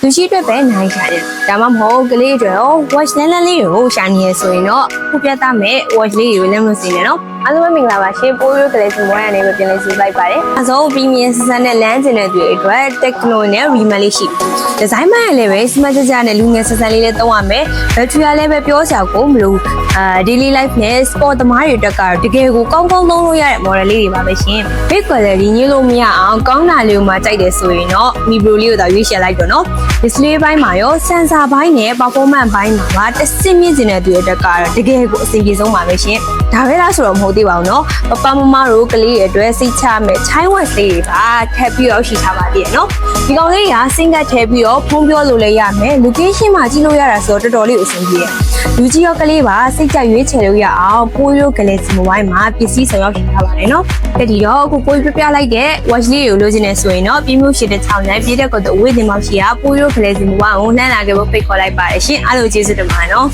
လူရှိအတွက်ပဲနိုင်ကြတယ်ဒါမှမဟုတ်ကလေးတွေရော watch လန်းလန်းလေးတွေကိုရှာနေရဆိုရင်တော့ခုပြသမဲ့ watch လေးတွေကိုလည်းမလို့စီနေနော်အားလုံးပဲမင်္ဂလာပါရှင်ပိုးရိုးကလေးစီမွေးရနေပဲပြန်လေးစီလိုက်ပါတယ်အစောပြီးမြင်ဆန်းနဲ့လမ်းကျင်တဲ့တွေအတွက် techno နဲ့ reman လေးရှိဒီဇိုင်းမှလည်းပဲ smart ကြနဲ့လူငယ်ဆန်းလေးလည်းသုံးရမယ်ဘက်ထရီလည်းပဲပြောစရာကိုမလိုdaily life နဲ့ sport သမားတွေအတွက်ကတော့တကယ်ကိုကောင်းကောင်းသုံးလို့ရတဲ့ model လေးတွေပါပဲရှင် big quality ညှိလို့မရအောင်ကောင်းတာလေးကိုမှကြိုက်တယ်ဆိုရင်တော့ Mi Pro လေးကိုသာရွေးချယ်လိုက်တော့နော် display ဘိုင်းမှာရော sensor ဘိုင်းနဲ့ performance ဘိုင်းမှာပါတစ်စင်းမြင့်ကျင်တဲ့သူတွေအတွက်ကတော့တကယ်ကိုအဆင်ပြေဆုံးပါပဲရှင်ဒါပဲလားဆိုတော့မဟုတ်သေးပါဘူးနော်ပပမမတို့ကလေးတွေအတွက်စိတ်ချမဲ့ Chai Watch လေးတွေပါထပ်ပြီးတော့ရှိထားပါသေးတယ်နော်ဒီကောင်လေးက single ထည့်ပြီးတော့ဖုန်းပြောလို့လည်းရမယ် location မှာကြည့်လို့ရတာဆိုတော့တော်တော်လေးအဆင်ပြေတယ်လူကြီးရောကလေးပါစိတ်ကြရွေးချယ်လို့ရအောင်ပိုးရိုး Galaxy Mobile မှာပစ္စည်းဆောင်ရောက်ထားပါတယ်နော်တတိတော့အခုပိုးပြလိုက်တဲ့ watch လေးကိုလိုချင်နေဆိုရင်တော့ပြမျိုးရှိတဲ့6နဲ့ပြည့်တဲ့ကတော့ဝေးတင်မောက်ရှိရာပိုးရိုး Galaxy Mobile ကိုလှမ်းလာခဲ့ဖို့ဖိတ်ခေါ်လိုက်ပါတယ်ရှင်အားလုံးကျေးဇူးတင်ပါတယ်နော်